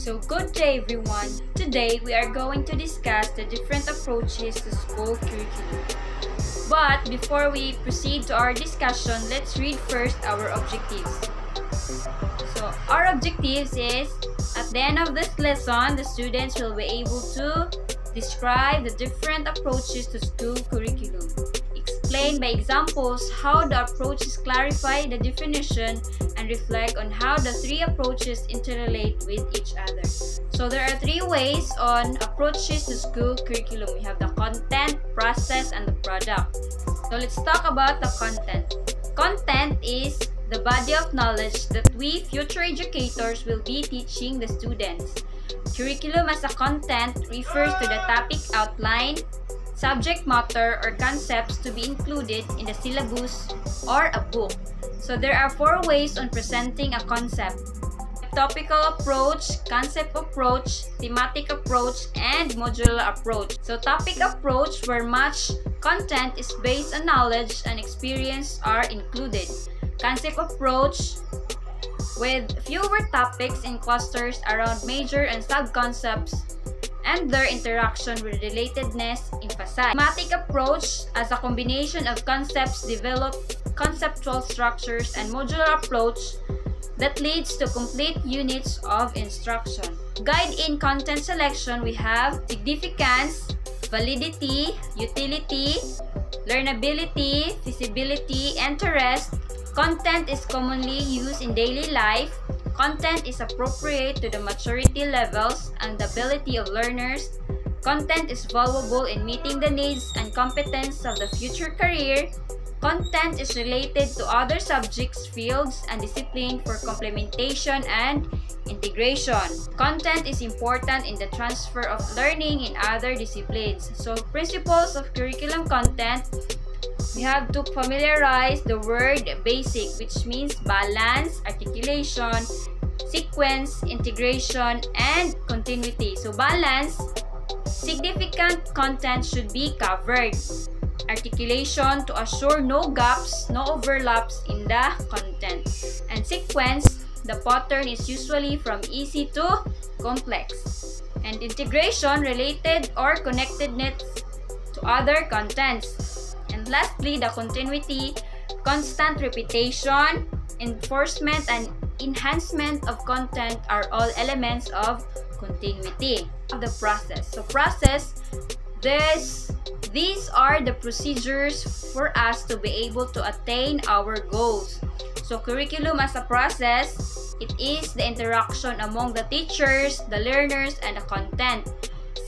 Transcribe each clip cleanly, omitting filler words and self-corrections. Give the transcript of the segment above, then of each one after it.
So good day everyone. Today we are going to discuss the different approaches to school curriculum. But before we proceed to our discussion, let's read first our objectives. So our objectives is at the end of this lesson, the students will be able to describe the different approaches to school curriculum. Explain by examples how the approaches clarify the definition and reflect on how the three approaches interrelate with each other. So there are three ways on approaches to school curriculum. We have the content, process, and the product. So let's talk about the content. Content is the body of knowledge that we future educators will be teaching the students. Curriculum as a content refers to the topic outline, subject matter, or concepts to be included in the syllabus or a book. So there are four ways on presenting a concept: topical approach, concept approach, thematic approach, and modular approach. So topic approach, where much content is based on knowledge and experience are included. Concept approach, with fewer topics in clusters around major and sub-concepts and their interaction with relatedness emphasized. Thematic approach, as a combination of concepts, develop conceptual structures, and modular approach that leads to complete units of instruction. Guide in content selection, we have significance, validity, utility, learnability, feasibility, interest. Content is commonly used in daily life. Content is appropriate to the maturity levels and the ability of learners. Content is valuable in meeting the needs and competence of the future career. Content is related to other subjects, fields, and discipline for complementation and integration. Content is important in the transfer of learning in other disciplines. So, principles of curriculum content, we have to familiarize the word basic, which means balance, articulation, sequence, integration, and continuity. So balance, significant content should be covered. Articulation, to assure no gaps, no overlaps in the content. And sequence, the pattern is usually from easy to complex. And integration, related or connectedness to other contents. And lastly, the continuity, constant repetition, enforcement, and enhancement of content are all elements of continuity. The process. So process, these are the procedures for us to be able to attain our goals. So curriculum as a process, it is the interaction among the teachers, the learners, and the content.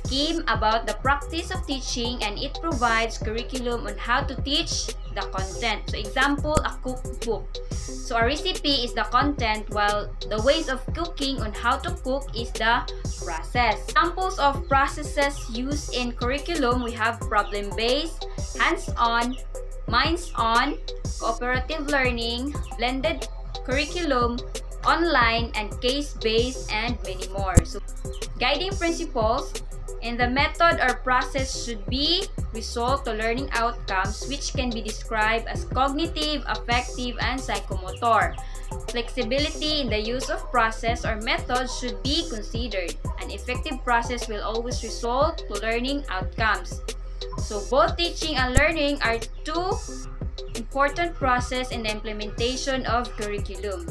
Scheme about the practice of teaching, and it provides curriculum on how to teach the content. So example, a cookbook. So a recipe is the content, while the ways of cooking on how to cook is the process. Examples of processes used in curriculum, we have problem-based, hands-on, minds-on, cooperative learning, blended curriculum, online, and case-based, and many more. So guiding principles, in the method or process should be result to learning outcomes, which can be described as cognitive, affective, and psychomotor. Flexibility in the use of process or methods should be considered. An effective process will always result to learning outcomes. So both teaching and learning are two important processes in the implementation of curriculum.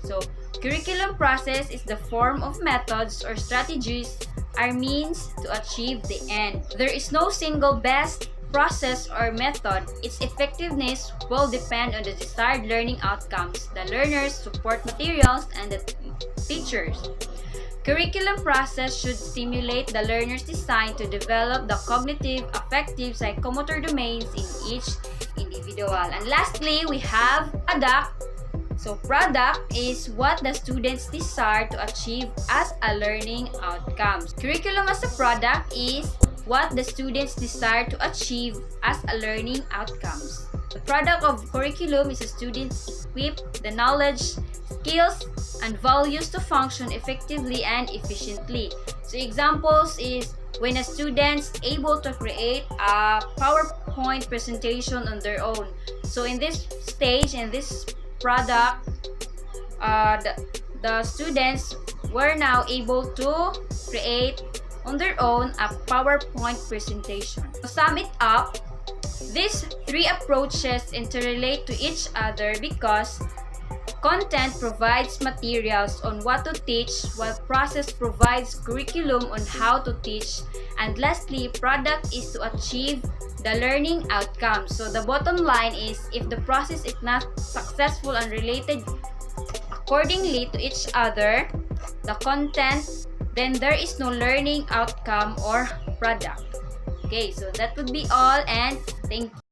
So curriculum process is the form of methods or strategies are means to achieve the end. There is no single best process or method. Its effectiveness will depend on the desired learning outcomes, the learners, support materials, and the teachers. Curriculum process should stimulate the learner's design to develop the cognitive, affective, psychomotor domains in each individual. And lastly, we have product. So product is what the students desire to achieve as a learning outcome. Curriculum as a product is what the students desire to achieve as a learning outcomes. The product of curriculum is the students equip the knowledge, skills, and values to function effectively and efficiently. So examples is when a student's able to create a PowerPoint presentation on their own. So in this stage, in this product, the students were now able to create on their own a PowerPoint presentation. To sum it up, these three approaches interrelate to each other because content provides materials on what to teach, while process provides curriculum on how to teach, and lastly, product is to achieve the learning outcome. So the bottom line is, if the process is not successful and related accordingly to each other, the content, then there is no learning outcome or product. Okay, so that would be all, and thank you.